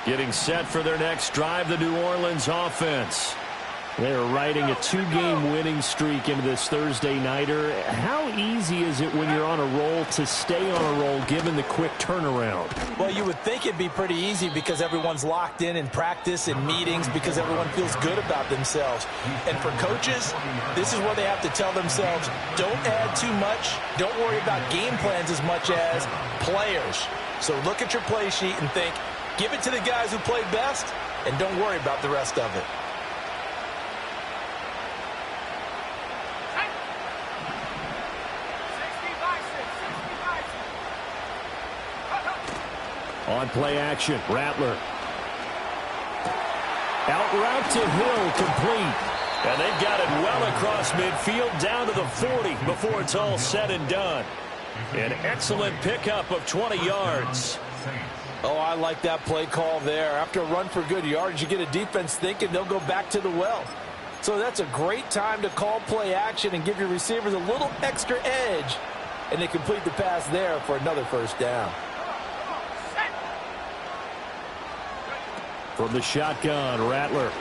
Getting set for their next drive, the New Orleans offense. They're riding a 2-game winning streak into this Thursday nighter. How easy is it when you're on a roll to stay on a roll given the quick turnaround? Well, you would think it'd be pretty easy because everyone's locked in practice and meetings because everyone feels good about themselves. And for coaches, this is where they have to tell themselves, don't add too much. Don't worry about game plans as much as players. So look at your play sheet and think, give it to the guys who played best and don't worry about the rest of it. On play action, Rattler. Out route to Hill, complete. And they've got it well across midfield down to the 40 before it's all said and done. An excellent pickup of 20 yards. Oh, I like that play call there. After a run for good yards, you get a defense thinking they'll go back to the well. So that's a great time to call play action and give your receivers a little extra edge. And they complete the pass there for another first down. From the shotgun, Rattler.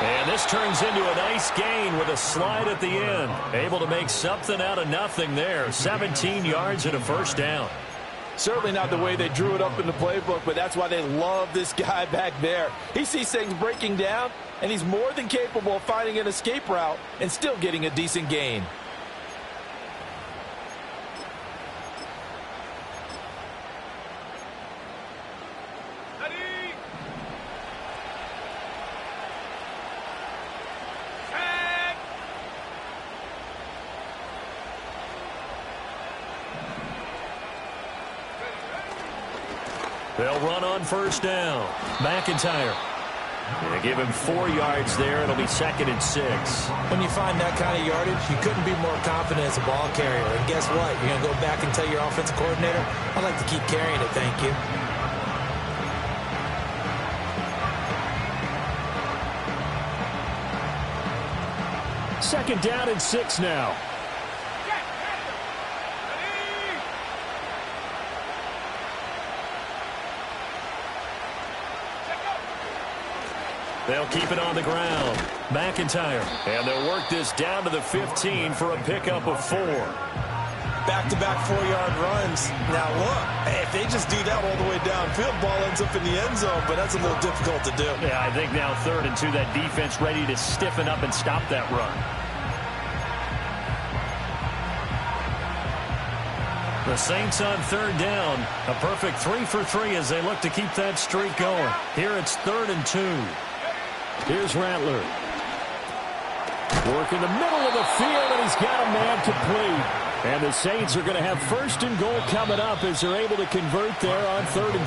And this turns into a nice gain with a slide at the end. Able to make something out of nothing there. 17 yards and a first down. Certainly not the way they drew it up in the playbook, but that's why they love this guy back there. He sees things breaking down, and he's more than capable of finding an escape route and still getting a decent gain. They'll run on first down. McIntyre. They give him 4 yards there. It'll be 2nd and 6. When you find that kind of yardage, you couldn't be more confident as a ball carrier. And guess what? You're going to go back and tell your offensive coordinator, I'd like to keep carrying it, thank you. Second down and 6 now. They'll keep it on the ground. McIntyre. And they'll work this down to the 15 for a pickup of 4. Back-to-back 4-yard runs. Now look, if they just do that all the way downfield, ball ends up in the end zone, but that's a little difficult to do. Yeah, I think now 3rd and 2, that defense ready to stiffen up and stop that run. The Saints on 3rd down. A perfect 3 for 3 as they look to keep that streak going. Here it's 3rd and 2. Here's Rattler. Work in the middle of the field, and he's got a man complete. And the Saints are going to have 1st and goal coming up as they're able to convert there on 3rd and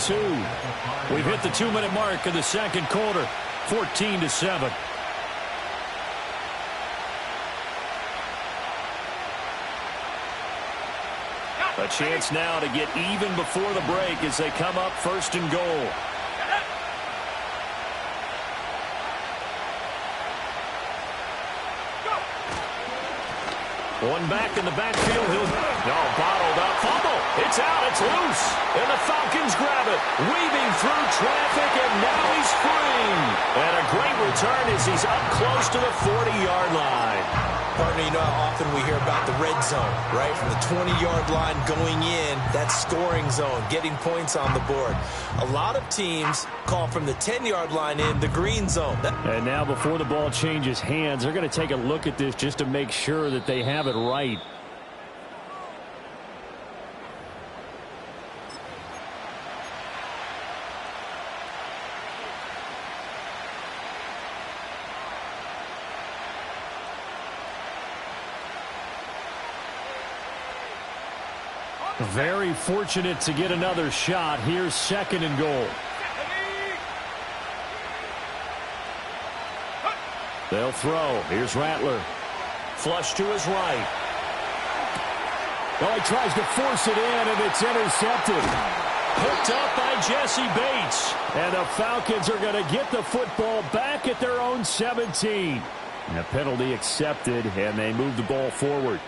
2. We've hit the 2-minute mark of the second quarter, 14-7. A chance now to get even before the break as they come up 1st and goal. One back in the backfield. Bottled up. Fumble. It's out. It's loose. And the Falcons grab it. Weaving through traffic, and now he's free. And a great return as he's up close to the 40-yard line. Partner, you know how often we hear about the red zone, right? From the 20-yard line going in, that scoring zone, getting points on the board. A lot of teams call from the 10-yard line in the green zone. And now before the ball changes hands, they're going to take a look at this just to make sure that they have it right. Very fortunate to get another shot. Here's 2nd and goal. They'll throw. Here's Rattler. Flush to his right. Oh, he tries to force it in, and it's intercepted. Picked up by Jesse Bates. And the Falcons are going to get the football back at their own 17. And a penalty accepted, and they move the ball forward.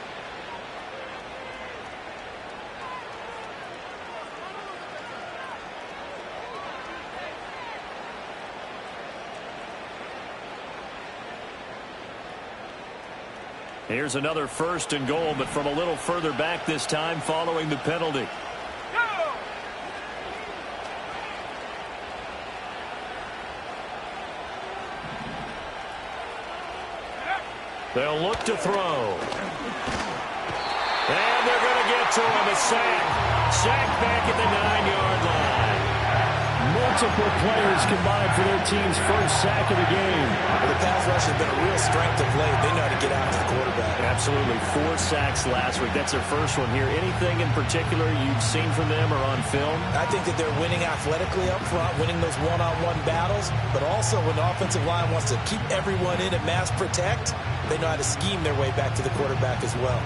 Here's another 1st and goal, but from a little further back this time following the penalty. They'll look to throw. And they're going to get to him. A sack. Sack back at the 9-yard line. Multiple players combined for their team's first sack of the game. Well, the pass rush has been a real strength of late. They know how to get after the quarterback. Absolutely. 4 sacks last week. That's their first one here. Anything in particular you've seen from them or on film? I think that they're winning athletically up front, winning those one-on-one battles, but also when the offensive line wants to keep everyone in and mass protect, they know how to scheme their way back to the quarterback as well.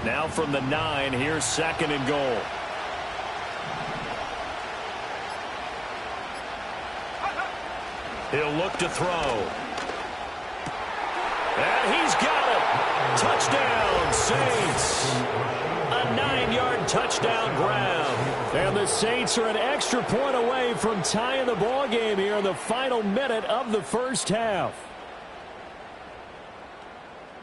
Now from the 9, here's 2nd and goal. He'll look to throw. And he's got it. Touchdown, Saints. A 9-yard touchdown grab. And the Saints are an extra point away from tying the ball game here in the final minute of the first half.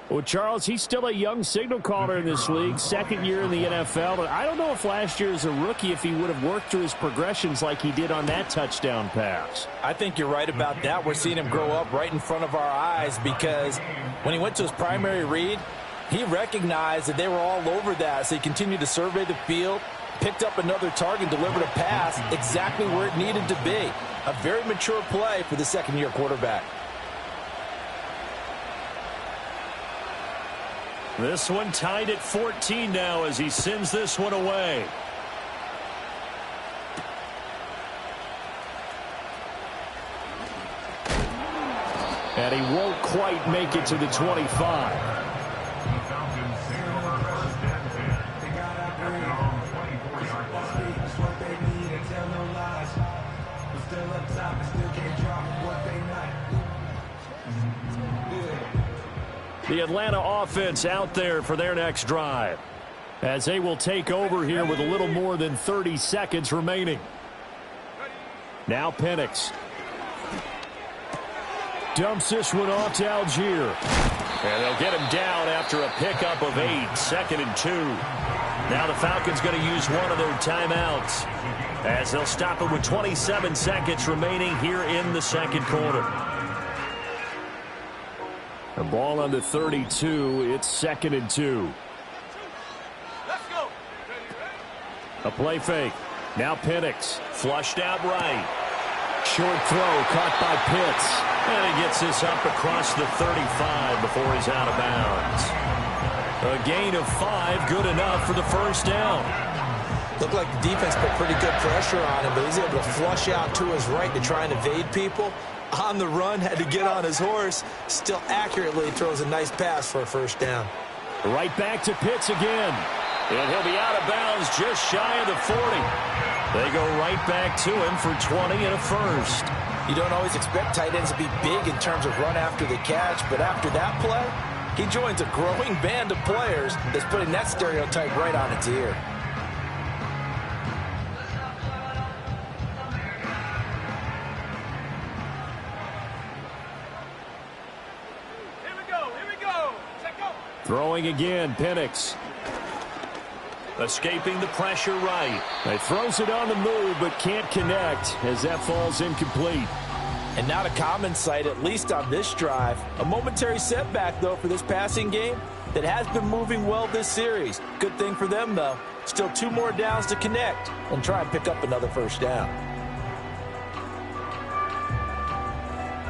Well, Charles, he's still a young signal caller in this league, 2nd year in the NFL. But I don't know if last year as a rookie, if he would have worked through his progressions like he did on that touchdown pass. I think you're right about that. We're seeing him grow up right in front of our eyes because when he went to his primary read, he recognized that they were all over that. So he continued to survey the field, picked up another target, delivered a pass exactly where it needed to be. A very mature play for the 2nd-year quarterback. This one tied at 14 now as he sends this one away. And he won't quite make it to the 25. The Atlanta offense out there for their next drive as they will take over here with a little more than 30 seconds remaining. Now Penix dumps this one off to Algier. And they'll get him down after a pickup of 8, 2nd and 2. Now the Falcons going to use one of their timeouts as they'll stop it with 27 seconds remaining here in the 2nd quarter. The ball on the 32. It's 2nd and 2. Let's go. A play fake. Now Penix. Flushed out right. Short throw caught by Pitts. And he gets this up across the 35 before he's out of bounds. A gain of 5, good enough for the first down. Looked like the defense put pretty good pressure on him, but he's able to flush out to his right to try and evade people. On the run, had to get on his horse. Still accurately throws a nice pass for a first down. Right back to Pitts again. And he'll be out of bounds just shy of the 40. They go right back to him for 20 and a first. You don't always expect tight ends to be big in terms of run after the catch, but after that play, he joins a growing band of players that's putting that stereotype right on its ear. Throwing again, Penix. Escaping the pressure right. He throws it on the move, but can't connect as that falls incomplete. And not a common sight, at least on this drive. A momentary setback, though, for this passing game that has been moving well this series. Good thing for them, though. Still 2 more downs to connect and try and pick up another first down.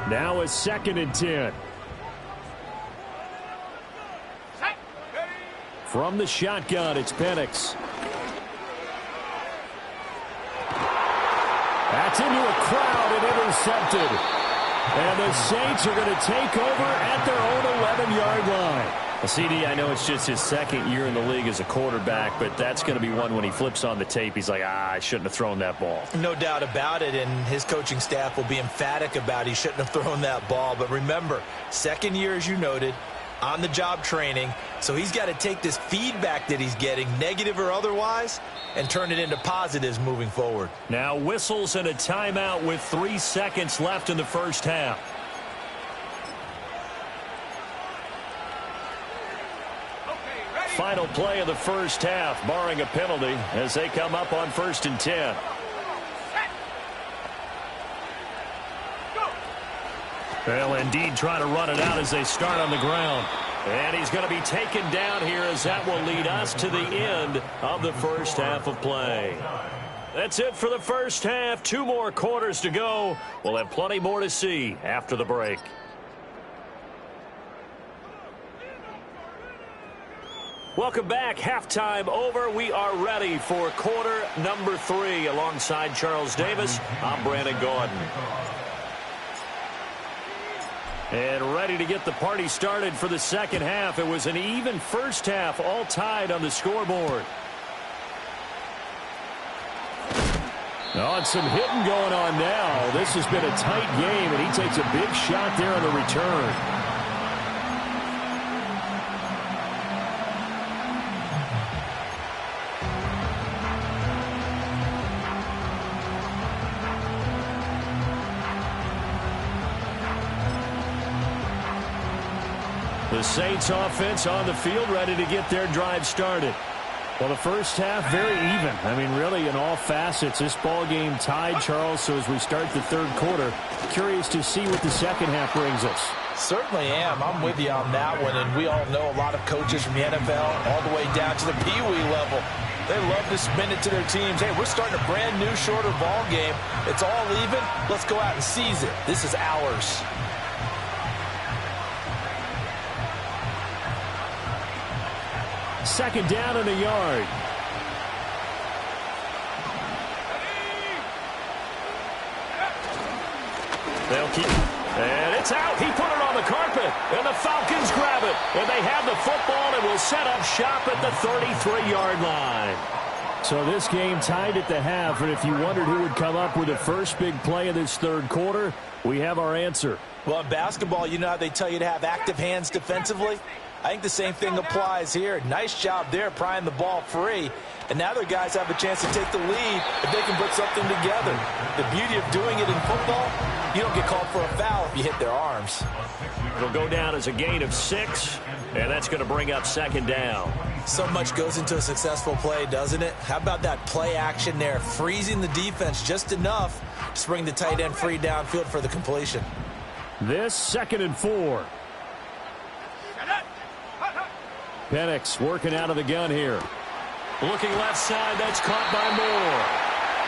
Now it's 2nd and 10. From the shotgun, it's Penix. That's into a crowd and intercepted. And the Saints are going to take over at their own 11-yard line. Well, CD, I know it's just his 2nd year in the league as a quarterback, but that's going to be one when he flips on the tape, he's like, I shouldn't have thrown that ball. No doubt about it, and his coaching staff will be emphatic about he shouldn't have thrown that ball. But remember, Second year, as you noted, on-the-job training. So he's got to take this feedback that he's getting, negative or otherwise, and turn it into positives moving forward. Now whistles and a timeout with 3 seconds left in the first half. Final play of the first half, barring a penalty, as they come up on 1st and 10. They'll indeed try to run it out as they start on the ground. And he's going to be taken down here, as that will lead us to the end of the first half of play. That's it for the first half. 2 more quarters to go. We'll have plenty more to see after the break. Welcome back. Halftime over. We are ready for quarter number 3. Alongside Charles Davis, I'm Brandon Gordon. And ready to get the party started for the second half. It was an even first half, all tied on the scoreboard. Oh, and some hitting going on now. This has been a tight game, and he takes a big shot there on the return. The Saints offense on the field, ready to get their drive started. Well, the first half, very even. I mean, really, in all facets, this ball game tied, Charles. So as we start the third quarter, curious to see what the second half brings us. Certainly am. I'm with you on that one. And we all know a lot of coaches from the NFL all the way down to the Pee-wee level. They love to spin it to their teams. Hey, we're starting a brand new, shorter ball game. It's all even. Let's go out and seize it. This is ours. Second down and a yard. They'll keep. And it's out. He put it on the carpet. And the Falcons grab it. And they have the football and will set up shop at the 33-yard line. So this game tied at the half. And if you wondered who would come up with the first big play of this third quarter, we have our answer. Well, in basketball, you know how they tell you to have active hands defensively? I think the same thing applies here. Nice job there prying the ball free. And now their guys have a chance to take the lead if they can put something together. The beauty of doing it in football, you don't get called for a foul if you hit their arms. It'll go down as a gain of 6, and that's going to bring up second down. So much goes into a successful play, doesn't it? How about that play action there, freezing the defense just enough to bring the tight end free downfield for the completion. This 2nd and 4. Penix working out of the gun here. Looking left side, that's caught by Moore.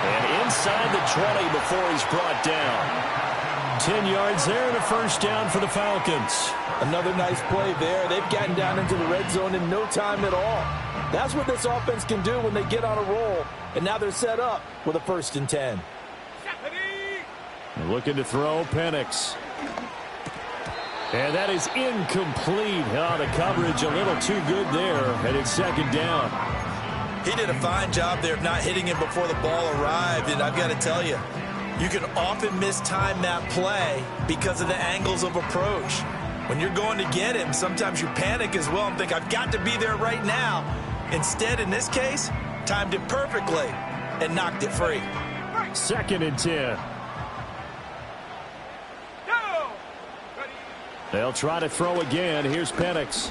And inside the 20 before he's brought down. 10 yards there and a first down for the Falcons. Another nice play there. They've gotten down into the red zone in no time at all. That's what this offense can do when they get on a roll. And now they're set up with a 1st and 10. Looking to throw, Penix. And that is incomplete. Oh, the coverage a little too good there, and it's second down. He did a fine job there of not hitting him before the ball arrived, and I've got to tell you, you can often mistime that play because of the angles of approach. When you're going to get him, sometimes you panic as well and think, I've got to be there right now. Instead, in this case, timed it perfectly and knocked it free. 2nd and 10. They'll try to throw again. Here's Penix.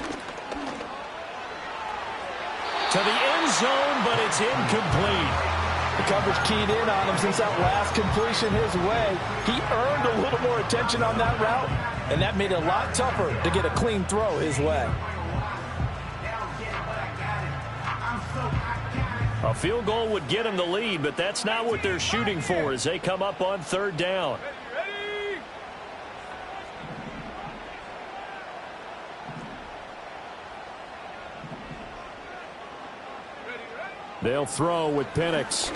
To the end zone, but it's incomplete. The coverage keyed in on him since that last completion his way. He earned a little more attention on that route, and that made it a lot tougher to get a clean throw his way. A field goal would get him the lead, but that's not what they're shooting for as they come up on 3rd down. They'll throw with Penix.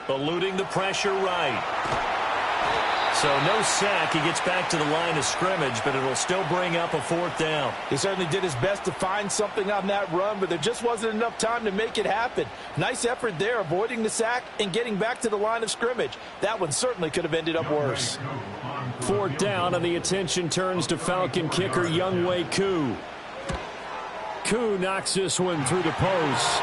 Eluding the pressure right. So no sack. He gets back to the line of scrimmage, but it'll still bring up a 4th down. He certainly did his best to find something on that run, but there just wasn't enough time to make it happen. Nice effort there, avoiding the sack and getting back to the line of scrimmage. That one certainly could have ended up worse. 4th down, and the attention turns to Falcon kicker Younghoe Koo. Koo knocks this one through the post.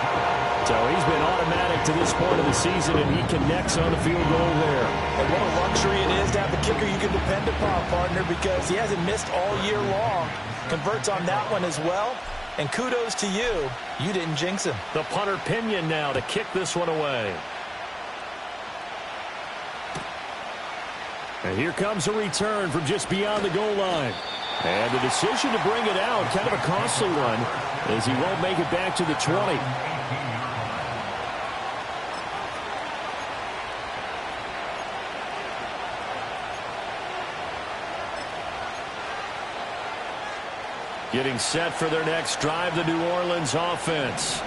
So he's been automatic to this point of the season, and he connects on the field goal there. And what a luxury it is to have a kicker you can depend upon, partner, because he hasn't missed all year long. Converts on that one as well. And kudos to you. You didn't jinx him. The punter Pinion now to kick this one away. And here comes a return from just beyond the goal line. And the decision to bring it out, kind of a costly one, as he won't make it back to the 20. Getting set for their next drive, the New Orleans offense.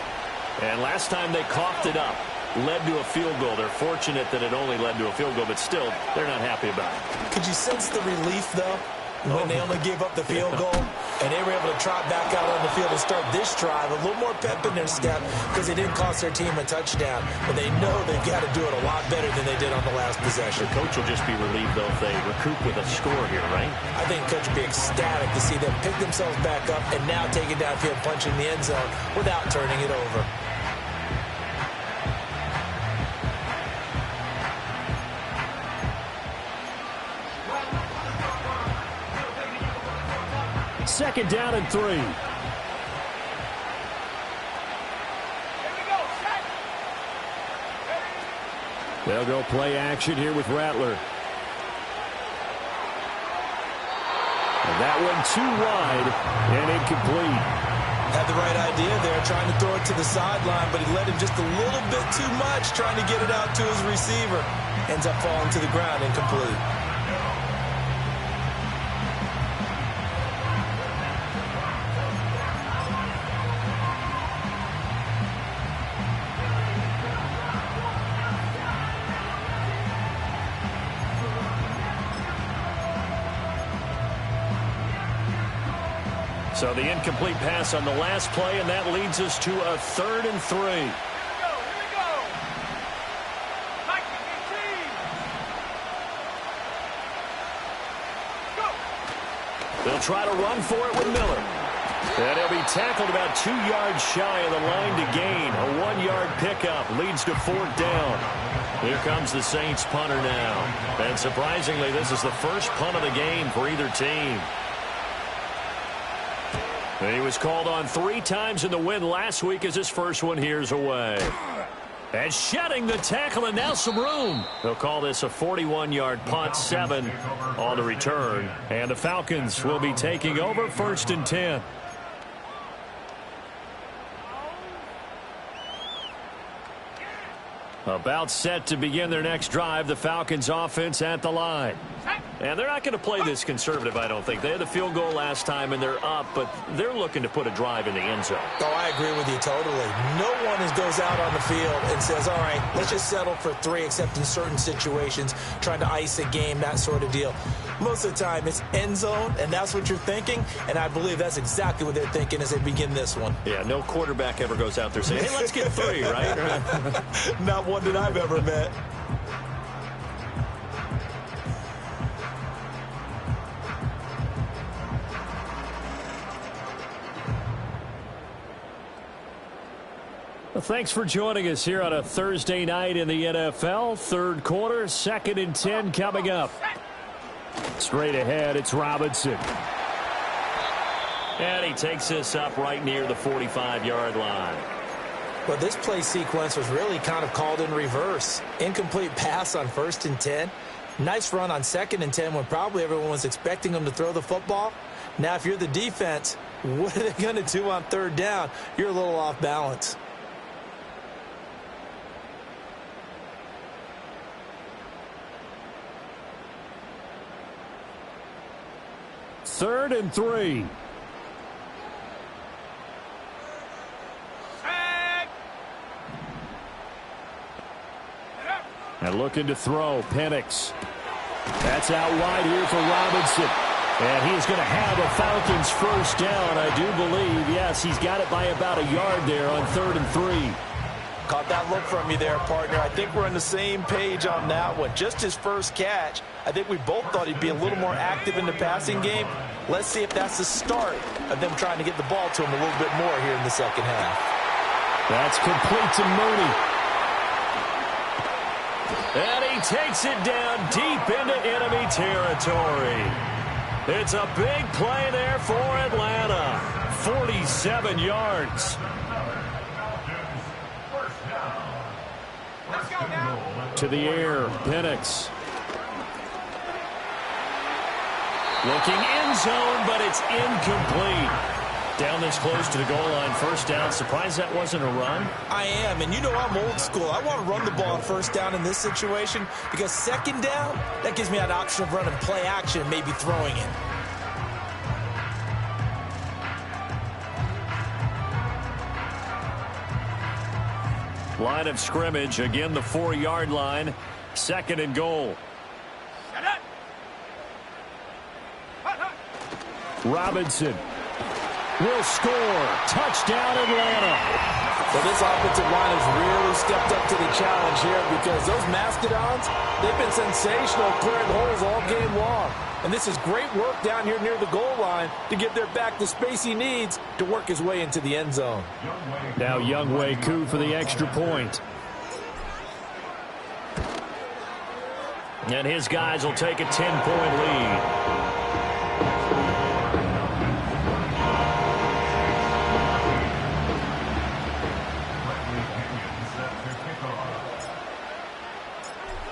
And last time they coughed it up, led to a field goal. They're fortunate that it only led to a field goal, but still, they're not happy about it. Could you sense the relief, though, when they only gave up the field goal and they were able to trot back out on the field and start this drive? A little more pep in their step because it didn't cost their team a touchdown. But they know they've got to do it a lot better than they did on the last possession. The coach will just be relieved, though, if they recoup with a score here, right? I think the coach will be ecstatic to see them pick themselves back up and now take it downfield, punching the end zone without turning it over. Second down and 3. Here we go. Set. They'll go play action here with Rattler. And that one too wide and incomplete. Had the right idea there, trying to throw it to the sideline, but he let him just a little bit too much, trying to get it out to his receiver. Ends up falling to the ground, incomplete. So the incomplete pass on the last play, and that leads us to a 3rd and 3. Here we go. Nike 18. Go. They'll try to run for it with Miller. And he'll be tackled about 2 yards shy of the line to gain. A 1-yard pickup leads to 4th down. Here comes the Saints punter now. And surprisingly, this is the first punt of the game for either team. He was called on 3 times in the win last week as his first one here's away. And shedding the tackle, and now some room. They'll call this a 41-yard punt, 7 on the return. And the Falcons will be taking over 1st and 10. About set to begin their next drive, the Falcons offense at the line. And they're not going to play this conservative, I don't think. They had the field goal last time, and they're up, but they're looking to put a drive in the end zone. Oh, I agree with you totally. No one goes out on the field and says, all right, let's just settle for 3, except in certain situations, trying to ice a game, that sort of deal. Most of the time, it's end zone, and that's what you're thinking, and I believe that's exactly what they're thinking as they begin this one. Yeah, no quarterback ever goes out there saying, hey, let's get 3, right? Not one that I've ever met. Well, thanks for joining us here on a Thursday night in the NFL. 3rd quarter, 2nd and 10 coming up. Straight ahead, it's Robinson. And he takes this up right near the 45-yard line. Well, this play sequence was really kind of called in reverse. Incomplete pass on 1st and 10. Nice run on 2nd and 10 when probably everyone was expecting him to throw the football. Now, if you're the defense, what are they going to do on 3rd down? You're a little off balance. Third and 3. And looking to throw, Penix. That's out wide here for Robinson. And he's going to have a Falcons first down, I do believe. Yes, he's got it by about a yard there on 3rd and 3. Caught that look from you there, partner. I think we're on the same page on that one. Just his first catch. I think we both thought he'd be a little more active in the passing game. Let's see if that's the start of them trying to get the ball to him a little bit more here in the second half. That's complete to Mooney. And he takes it down deep into enemy territory. It's a big play there for Atlanta. 47 yards. Let's go now. To the air, Penix. Looking end zone, but it's incomplete. Down this close to the goal line, first down. Surprised that wasn't a run? I am, and you know I'm old school. I want to run the ball on first down in this situation because second down, that gives me an option of running play action and maybe throwing it. Line of scrimmage, again the 4-yard line. 2nd and goal. Shut up. Robinson will score. Touchdown, Atlanta. Well, this offensive line has really stepped up to the challenge here because those Mastodons, they've been sensational clearing holes all game long. And this is great work down here near the goal line to give their back the space he needs to work his way into the end zone. Now Younghoe Koo for the extra point. And his guys will take a 10-point lead.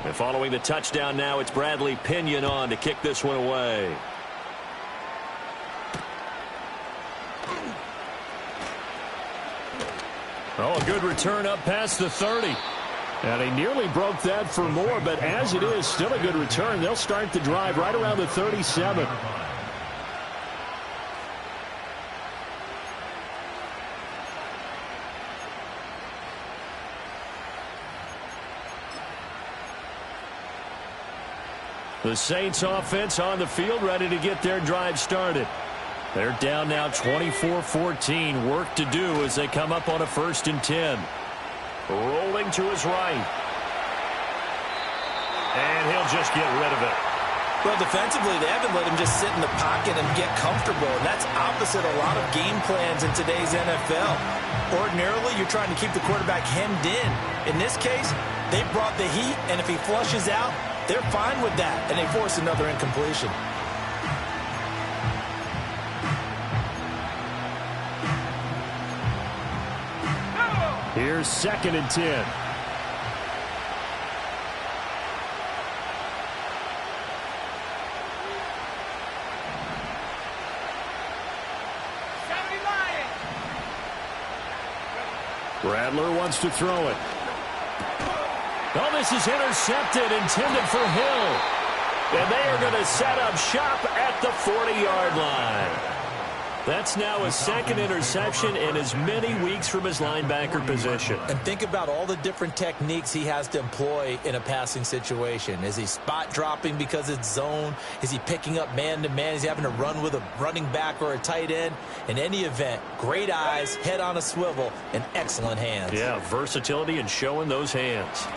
And following the touchdown now, it's Bradley Pinion on to kick this one away. Oh, a good return up past the 30. And he nearly broke that for more, but as it is, still a good return. They'll start the drive right around the 37. The Saints offense on the field, ready to get their drive started. They're down now 24-14. Work to do as they come up on a 1st and 10. Rolling to his right. And he'll just get rid of it. Well, defensively, they haven't let him just sit in the pocket and get comfortable. And that's opposite a lot of game plans in today's NFL. Ordinarily, you're trying to keep the quarterback hemmed in. In this case, they brought the heat, and if he flushes out, they're fine with that, and they force another incompletion. Here's 2nd and 10. Rattler wants to throw it. Oh, this is intercepted, intended for Hill. And they are going to set up shop at the 40-yard line. That's now a 2nd interception in as many weeks from his linebacker position. And think about all the different techniques he has to employ in a passing situation. Is he spot dropping because it's zone? Is he picking up man-to-man? Is he having to run with a running back or a tight end? In any event, great eyes, head on a swivel, and excellent hands. Yeah, versatility and showing those hands.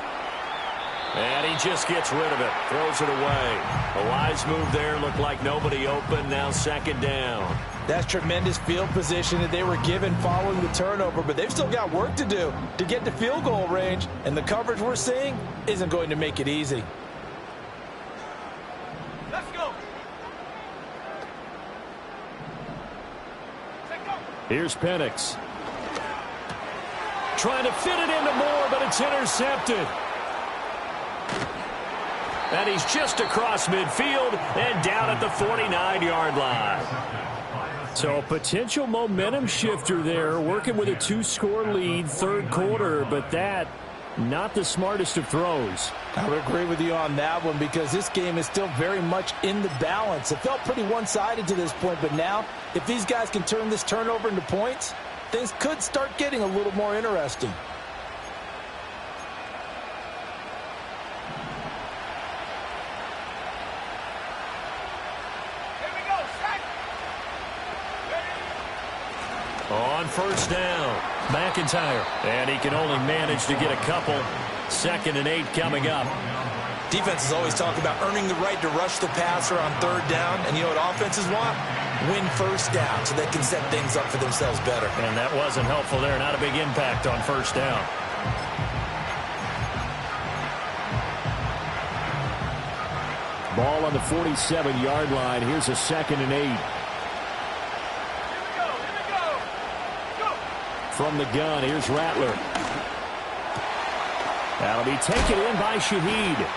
And he just gets rid of it, throws it away. A wise move there, looked like nobody open, now 2nd down. That's tremendous field position that they were given following the turnover, but they've still got work to do to get to field goal range, and the coverage we're seeing isn't going to make it easy. Let's go. Here's Penix. Trying to fit it into Moore, but it's intercepted. And he's just across midfield and down at the 49-yard line. So a potential momentum shifter there, working with a 2-score lead, 3rd quarter, but that, not the smartest of throws. I would agree with you on that one because this game is still very much in the balance. It felt pretty one-sided to this point, but now, if these guys can turn this turnover into points, things could start getting a little more interesting. On first down, McIntyre. And he can only manage to get a couple. 2nd and 8 coming up. Defenses always talk about earning the right to rush the passer on 3rd down. And you know what offenses want? Win first down so they can set things up for themselves better. And that wasn't helpful there. Not a big impact on first down. Ball on the 47-yard line. Here's a 2nd and 8. From the gun, here's Rattler. That'll be taken in by Shaheed.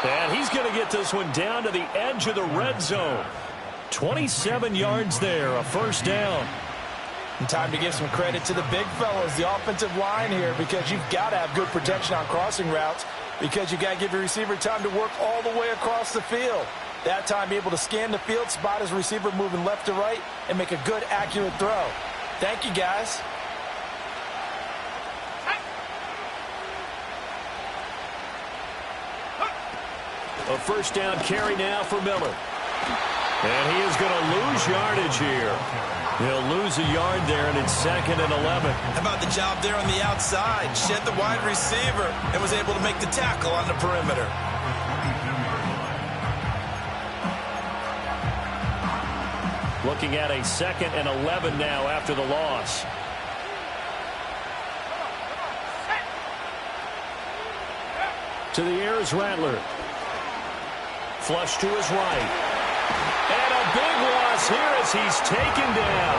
And he's going to get this one down to the edge of the red zone. 27 yards there, a first down. And time to give some credit to the big fellas, the offensive line here, because you've got to have good protection on crossing routes, because you've got to give your receiver time to work all the way across the field. That time, be able to scan the field, spot his receiver moving left to right, and make a good, accurate throw. Thank you, guys. A first down carry now for Miller. And he is going to lose yardage here. He'll lose a yard there, and it's 2nd and 11. How about the job there on the outside? Shed the wide receiver and was able to make the tackle on the perimeter. Looking at a 2nd and 11 now after the loss. To the air is Rattler. Flush to his right. And a big loss here as he's taken down.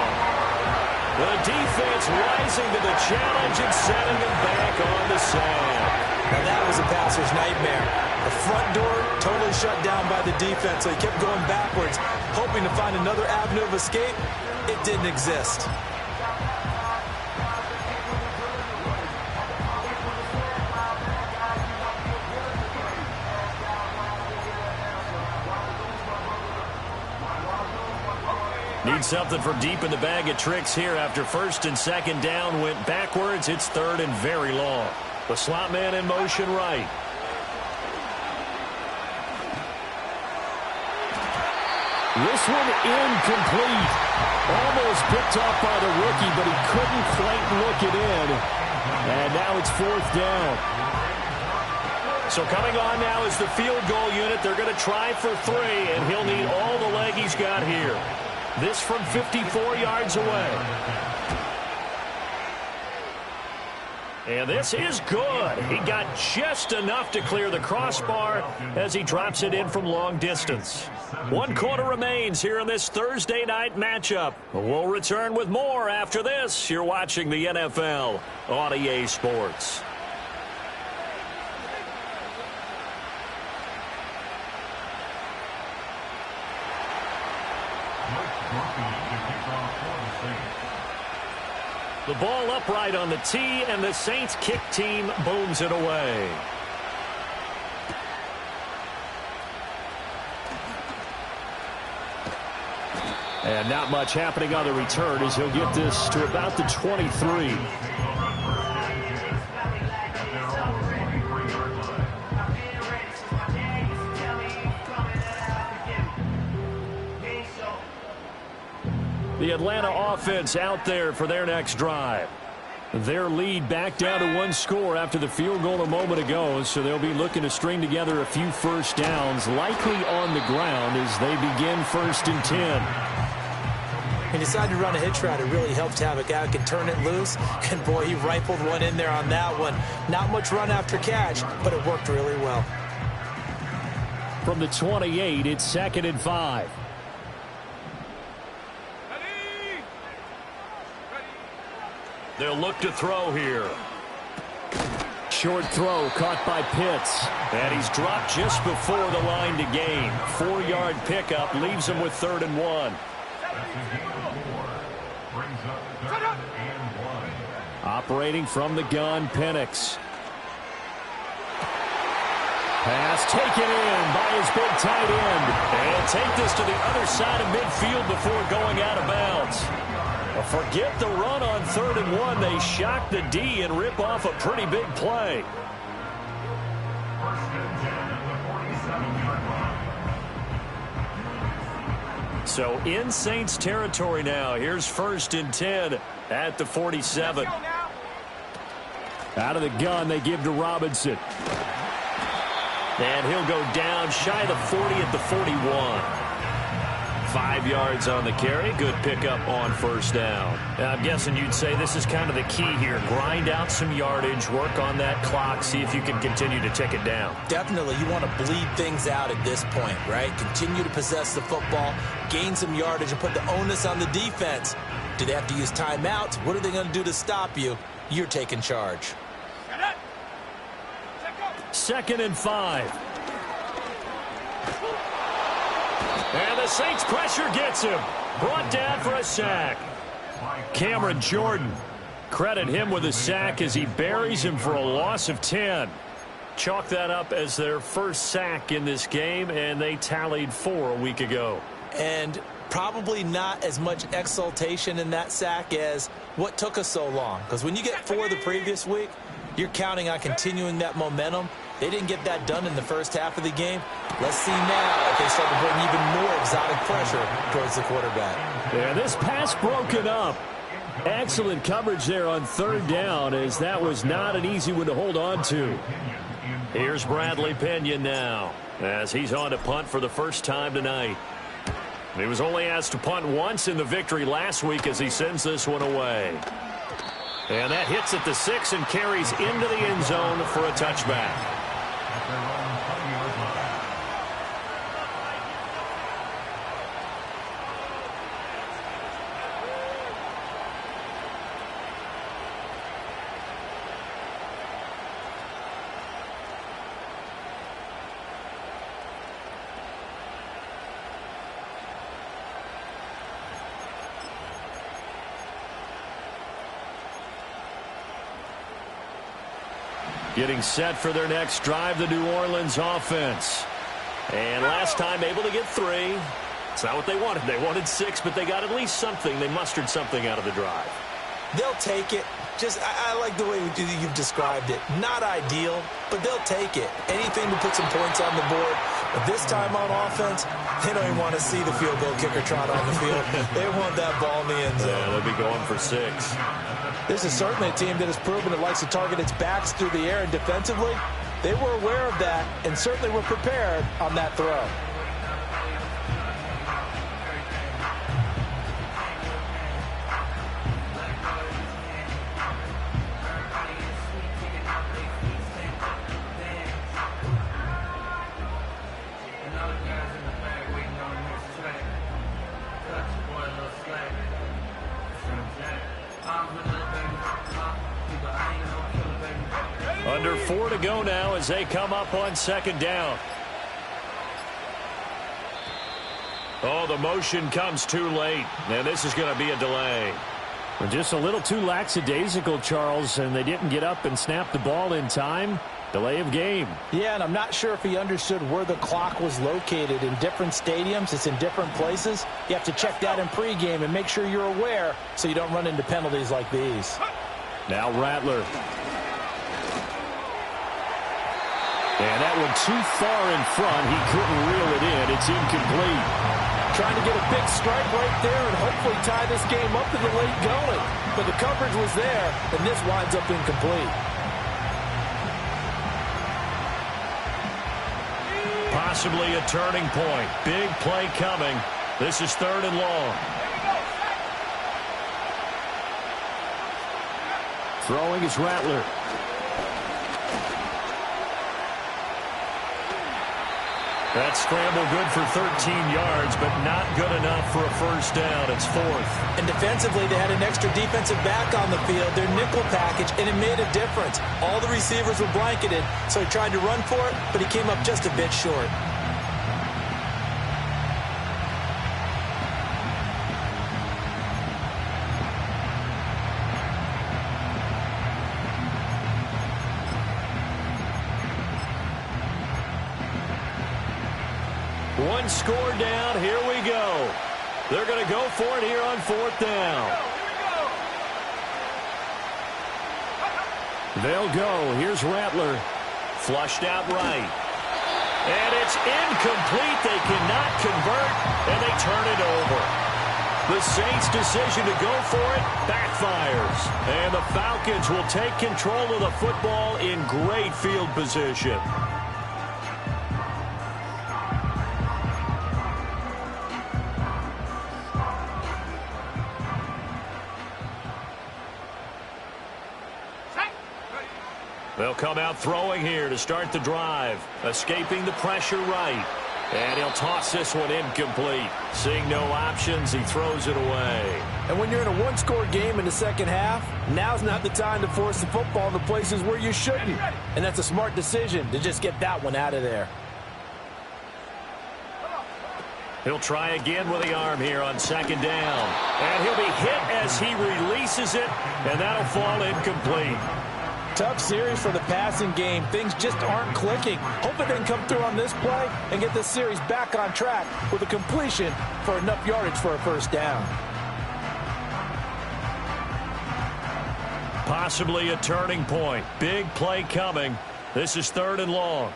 The defense rising to the challenge and setting him back on the sand. Now that was a passer's nightmare. The front door totally shut down by the defense, so he kept going backwards, hoping to find another avenue of escape. It didn't exist. Need something from deep in the bag of tricks here after 1st and 2nd down went backwards. It's 3rd and very long. The slot man in motion right. This one incomplete. Almost picked off by the rookie, but he couldn't quite look it in. And now it's 4th down. So coming on now is the field goal unit. They're going to try for 3, and he'll need all the leg he's got here. This from 54 yards away. And this is good. He got just enough to clear the crossbar as he drops it in from long distance. 1 quarter remains here in this Thursday night matchup. We'll return with more after this. You're watching the NFL on EA Sports. The ball upright on the tee, and the Saints kick team booms it away. And not much happening on the return as he'll get this to about the 23. The Atlanta offense out there for their next drive. Their lead back down to 1 score after the field goal a moment ago, so they'll be looking to string together a few first downs, likely on the ground as they begin 1st and 10. He decided to run a hitch route. It really helped to have a guy who can turn it loose. And, boy, he rifled one in there on that one. Not much run after catch, but it worked really well. From the 28, it's 2nd and 5. They'll look to throw here. Short throw caught by Pitts. And he's dropped just before the line to gain. 4-yard pickup leaves him with 3rd and 1. Operating from the gun, Penix. Pass taken in by his big tight end. And take this to the other side of midfield before going out of bounds. Forget the run on 3rd and 1. They shock the D and rip off a pretty big play. So in Saints territory now. Here's 1st and 10 at the 47. Out of the gun, they give to Robinson. And he'll go down shy of the 40 at the 41. 5 yards on the carry. Good pickup on 1st down. I'm guessing you'd say this is kind of the key here. Grind out some yardage, work on that clock, see if you can continue to tick it down. Definitely. You want to bleed things out at this point, right? Continue to possess the football, gain some yardage, and put the onus on the defense. Do they have to use timeouts? What are they going to do to stop you? You're taking charge. 2nd and 5. And the Saints pressure gets him. Brought down for a sack. Cameron Jordan. Credit him with a sack as he buries him for a loss of 10. Chalk that up as their first sack in this game, and they tallied 4 a week ago. And probably not as much exultation in that sack as what took us so long. Because when you get 4 the previous week, you're counting on continuing that momentum. They didn't get that done in the first half of the game. Let's see now if they start to bring even more exotic pressure towards the quarterback. Yeah, this pass broken up. Excellent coverage there on 3rd down, as that was not an easy one to hold on to. Here's Bradley Pinion now, as he's on to punt for the first time tonight. He was only asked to punt once in the victory last week as he sends this one away. And that hits at the 6 and carries into the end zone for a touchback. Getting set for their next drive, the New Orleans offense. And last time able to get 3. It's not what they wanted. They wanted 6, but they got at least something. They mustered something out of the drive. They'll take it. I like the way you've described it. Not ideal, but they'll take it. Anything to put some points on the board. But this time on offense, they don't even want to see the field goal kicker trot on the field. They want that ball in the end zone. Yeah, they'll be going for 6. This is certainly a team that has proven it likes to target its backs through the air, and defensively, they were aware of that and certainly were prepared on that throw. Under 4 to go now as they come up on 2nd down. Oh, the motion comes too late. And this is going to be a delay. Just a little too lackadaisical, Charles, and they didn't get up and snap the ball in time. Delay of game. Yeah, and I'm not sure if he understood where the clock was located. In different stadiums, it's in different places. You have to check that in pregame and make sure you're aware so you don't run into penalties like these. Now Rattler. And that one too far in front. He couldn't reel it in. It's incomplete. Trying to get a big strike right there and hopefully tie this game up in the late going. But the coverage was there, and this winds up incomplete. Possibly a turning point. Big play coming. This is 3rd and long. Throwing is Rattler. That scramble good for 13 yards, but not good enough for a 1st down. It's 4th. And defensively, they had an extra defensive back on the field, their nickel package, and it made a difference. All the receivers were blanketed, so he tried to run for it, but he came up just a bit short. One score down. Here we go. They're going to go for it here on 4th down. They'll go. Here's Rattler. Flushed out right. And it's incomplete. They cannot convert, and they turn it The Saints' decision to go for it backfires. And the Falcons will take control of the football in great field position. They'll come out throwing here to start the drive. Escaping the pressure right. And he'll toss this one incomplete. Seeing no options, he throws it away. And when you're in a one-score game in the second half, now's not the time to force the football in the places where you shouldn't. And that's a smart decision to just get that one out of there. He'll try again with the arm here on second down. And he'll be hit as he releases it, and that'll fall incomplete. Tough series for the passing game. Things just aren't clicking. Hoping they can come through on this play and get this series back on track with a completion for enough yardage for a first down. Possibly a turning point. Big play coming. This is 3rd and long.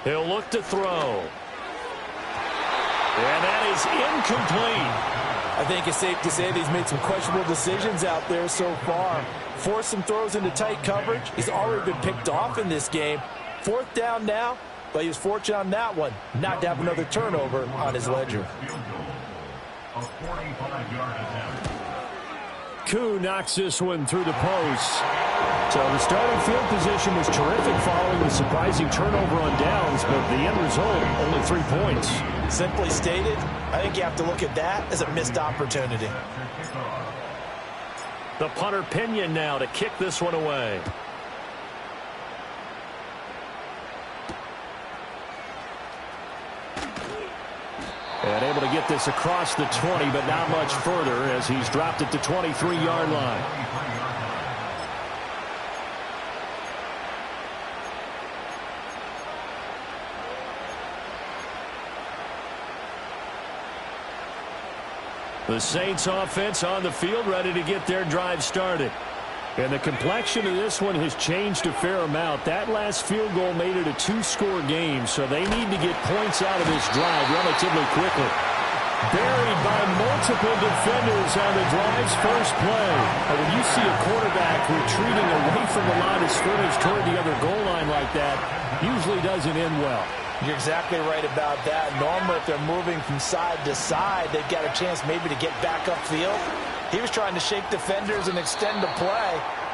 He'll look to throw. And that is incomplete. I think it's safe to say that he's made some questionable decisions out there so far. Forced some throws into tight coverage. He's already been picked off in this game. 4th down now, but he was fortunate on that one not to have another turnover on his ledger. Koo knocks this one through the post. So the starting field position was terrific following the surprising turnover on downs, but the end result, only 3 points. Simply stated, I think you have to look at that as a missed opportunity. The punter Pinion now to kick this one away. And able to get this across the 20, but not much further as he's dropped it to 23-yard line. The Saints offense on the field ready to get their drive started. And the complexion of this one has changed a fair amount. That last field goal made it a 2-score game, so they need to get points out of this drive relatively quickly. Buried by multiple defenders on the drive's first play. And when you see a quarterback retreating away from the line of scrimmage toward the other goal line like that, usually doesn't end well. You're exactly right about that. Normally, if they're moving from side to side, they've got a chance maybe to get back upfield. He was trying to shake defenders and extend the play,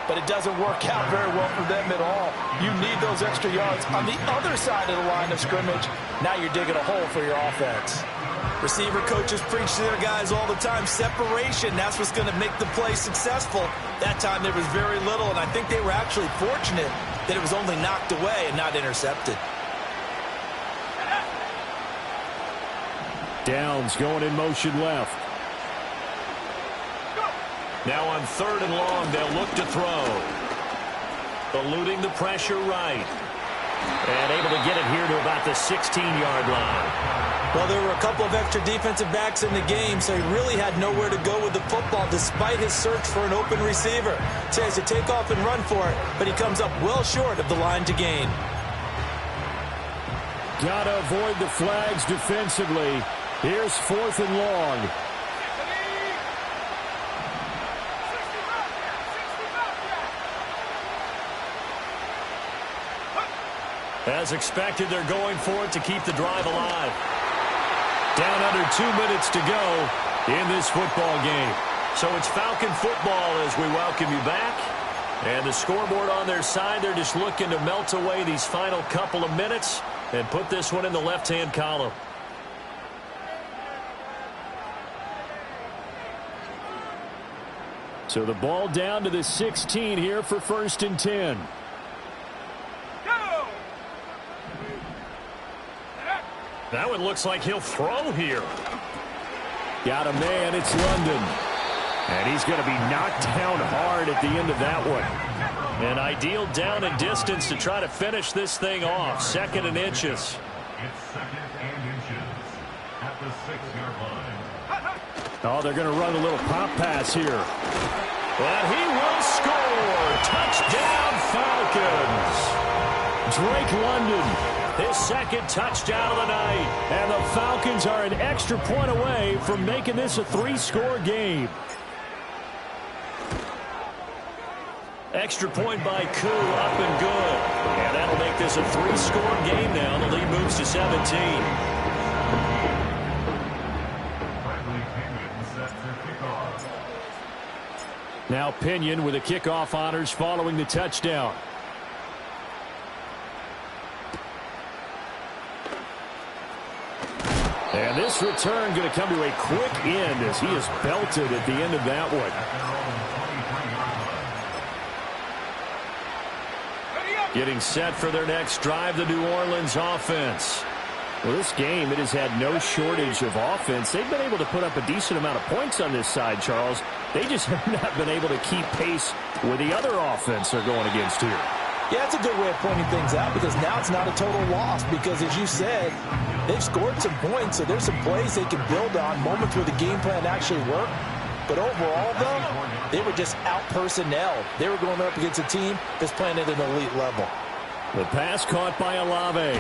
but it doesn't work out very well for them at all. You need those extra yards on the other side of the line of scrimmage. Now you're digging a hole for your offense. Receiver coaches preach to their guys all the time, separation. That's what's going to make the play successful. That time there was very little, and I think they were actually fortunate that it was only knocked away and not intercepted. Downs going in motion left. Now on 3rd and long, they'll look to throw. Eluding the pressure right. And able to get it here to about the 16-yard line. Well, there were a couple of extra defensive backs in the game, so he really had nowhere to go with the football despite his search for an open receiver. So he has to take off and run for it, but he comes up well short of the line to gain. Got to avoid the flags defensively. Here's 4th and long. As expected, they're going for it to keep the drive alive. Down under 2 minutes to go in this football game. So it's Falcon football as we welcome you back. And the scoreboard on their side, they're just looking to melt away these final couple of minutes and put this one in the left-hand column. So the ball down to the 16 here for 1st and 10. That one looks like he'll throw here. Got a man, it's London. And he's going to be knocked down hard at the end of that one. An ideal down and distance to try to finish this thing off. 2nd and inches. It's 2nd and inches at the 6-yard line. Oh, they're going to run a little pop pass here. And he will score. Touchdown, Falcons. Drake London, His second touchdown of the night. And the Falcons are an extra point away from making this a 3-score game. Extra point by Koo, up and good. And that'll make this a 3-score game now. The lead moves to 17. Now Pinion with the kickoff honors following the touchdown. And this return going to come to a quick end as he is belted at the end of that one. Getting set for their next drive, the New Orleans offense. Well, this game, it has had no shortage of offense. They've been able to put up a decent amount of points on this side, Charles. They just have not been able to keep pace with the other offense they're going against here. Yeah, that's a good way of pointing things out because now it's not a total loss because, as you said, they've scored some points, so there's some plays they can build on, moments where the game plan actually worked. But overall, though, they were just out-personnel. They were going up against a team that's playing at an elite level. The pass caught by Olave.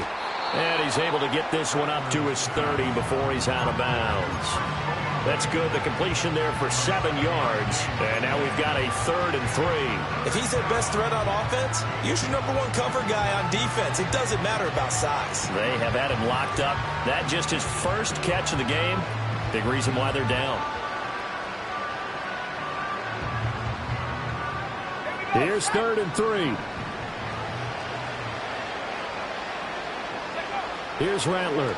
And he's able to get this one up to his 30 before he's out of bounds. That's good. The completion there for 7 yards. And now we've got a 3rd and 3. If he's their best threat on offense, use your #1 cover guy on defense. It doesn't matter about size. They have had him locked up. That just his first catch of the game. Big reason why they're down. Here's 3rd and 3. Here's Rattler.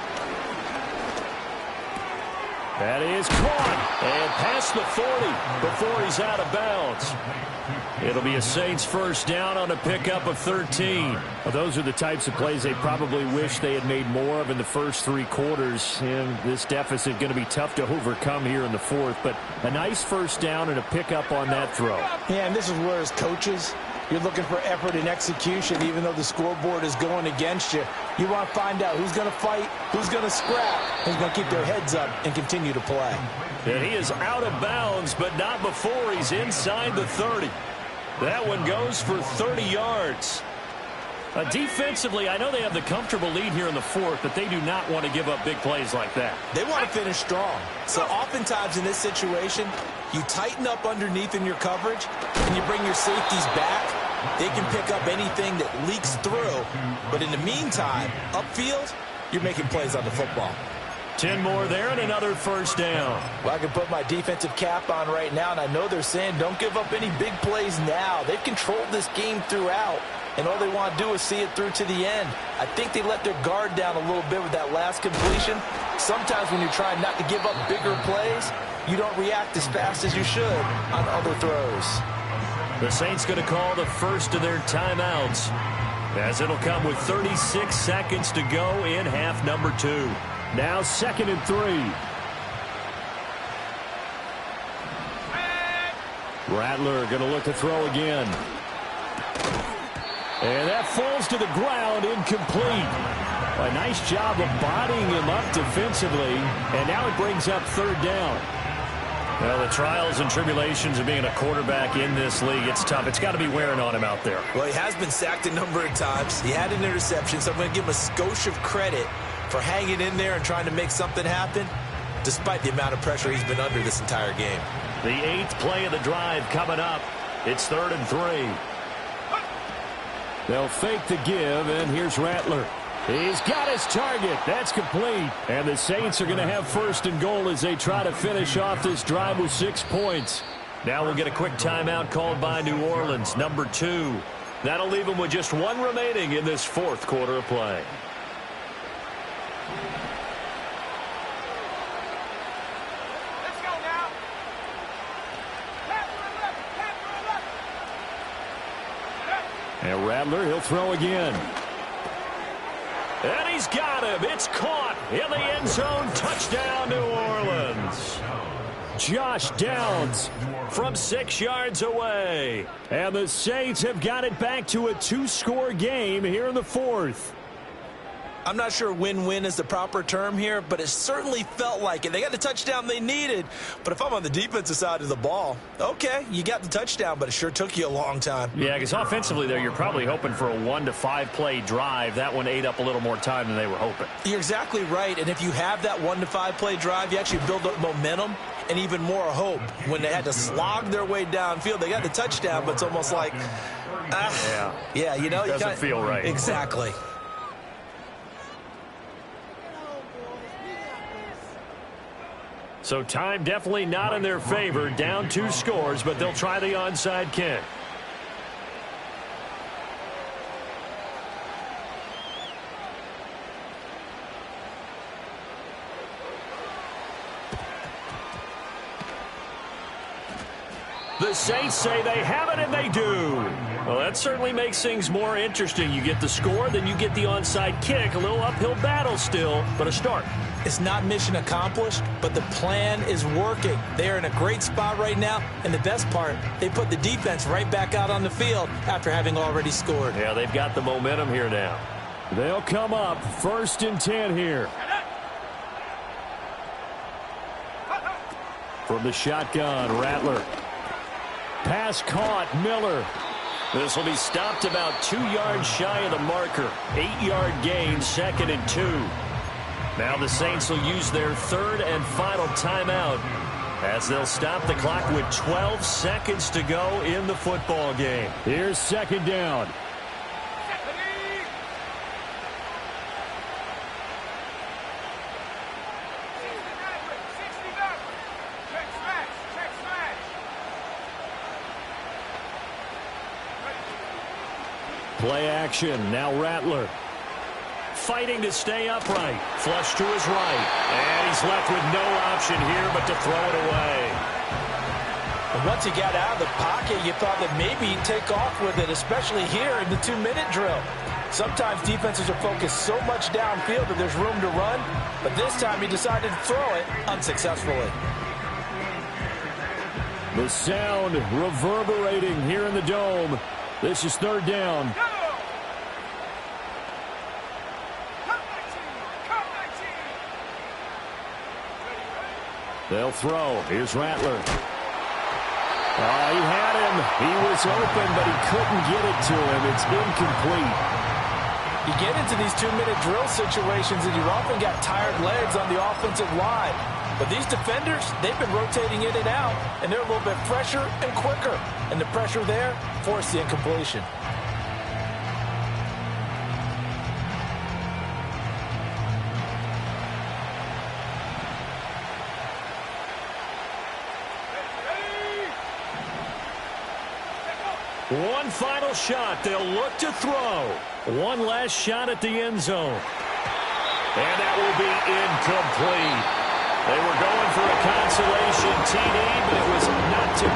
That is caught and past the 40 before he's out of bounds. It'll be a Saints first down on a pickup of 13. Well, those are the types of plays they probably wish they had made more of in the first 3 quarters. And this deficit going to be tough to overcome here in the 4th. But a nice first down and a pickup on that throw. Yeah, and this is where as coaches, you're looking for effort and execution, even though the scoreboard is going against you. You want to find out who's going to fight, who's going to scrap, who's going to keep their heads up and continue to play. And he is out of bounds, but not before he's inside the 30. That one goes for 30 yards. Defensively, I know they have the comfortable lead here in the 4th, but they do not want to give up big plays like that. They want to finish strong. So oftentimes in this situation, you tighten up underneath in your coverage, and you bring your safeties back. They can pick up anything that leaks through. But in the meantime, upfield, you're making plays on the football. 10 more there and another first down. Well, I can put my defensive cap on right now, and I know they're saying don't give up any big plays now. They've controlled this game throughout, and all they want to do is see it through to the end. I think they let their guard down a little bit with that last completion. Sometimes when you're trying not to give up bigger plays, you don't react as fast as you should on other throws. The Saints going to call the first of their timeouts, as it'll come with 36 seconds to go in half number 2. Now 2nd and 3. Rattler going to look to throw again. And that falls to the ground, incomplete. A nice job of bodying him up defensively, and now it brings up 3rd down. Well, the trials and tribulations of being a quarterback in this league, it's tough. It's got to be wearing on him out there. Well, he has been sacked a number of times. He had an interception, so I'm going to give him a skosh of credit for hanging in there and trying to make something happen, despite the amount of pressure he's been under this entire game. The 8th play of the drive coming up. It's 3rd and 3. They'll fake the give, and here's Rattler. He's got his target. That's complete. And the Saints are going to have 1st and goal as they try to finish off this drive with 6 points. Now we'll get a quick timeout called by New Orleans, number 2. That'll leave them with just 1 remaining in this 4th quarter of play. And Rattler, he'll throw again. And he's got him. It's caught in the end zone. Touchdown, New Orleans. Josh Downs from 6 yards away. And the Saints have got it back to a 2-score game here in the 4th. I'm not sure win-win is the proper term here, but it certainly felt like it. They got the touchdown they needed, but if I'm on the defensive side of the ball, okay, you got the touchdown, but it sure took you a long time. Yeah, because offensively there, you're probably hoping for a 1 to 5 play drive. That one ate up a little more time than they were hoping. You're exactly right, and if you have that 1 to 5 play drive, you actually build up momentum and even more hope. When they had to slog their way downfield, they got the touchdown, but it's almost like, yeah, you know, doesn't feel right. Exactly. So time definitely not in their favor. Down 2 scores, but they'll try the onside kick. The Saints say they have it, and they do. Well, that certainly makes things more interesting. You get the score, then you get the onside kick. A little uphill battle still, but a start. It's not mission accomplished, but the plan is working. They are in a great spot right now, and the best part, they put the defense right back out on the field after having already scored. Yeah, they've got the momentum here now. They'll come up 1st and 10 here. From the shotgun, Rattler. Pass caught, Miller. This will be stopped about 2 yards shy of the marker. 8-yard gain, 2nd and 2. Now the Saints will use their 3rd and final timeout as they'll stop the clock with 12 seconds to go in the football game. Here's 2nd down. Play action, now Rattler. Fighting to stay upright. Flush to his right. And he's left with no option here but to throw it away. And once he got out of the pocket, you thought that maybe he'd take off with it, especially here in the 2-minute drill. Sometimes defenses are focused so much downfield that there's room to run, but this time he decided to throw it unsuccessfully. The sound reverberating here in the dome. This is 3rd down. They'll throw. Here's Rattler. He had him. He was open, but he couldn't get it to him. It's incomplete. You get into these 2-minute drill situations, and you often got tired legs on the offensive line. But these defenders, they've been rotating in and out, and they're a little bit fresher and quicker. And the pressure there forced the incompletion. One final shot. They'll look to throw. One last shot at the end zone. And that will be incomplete. They were going for a consolation TD, but it was not to be.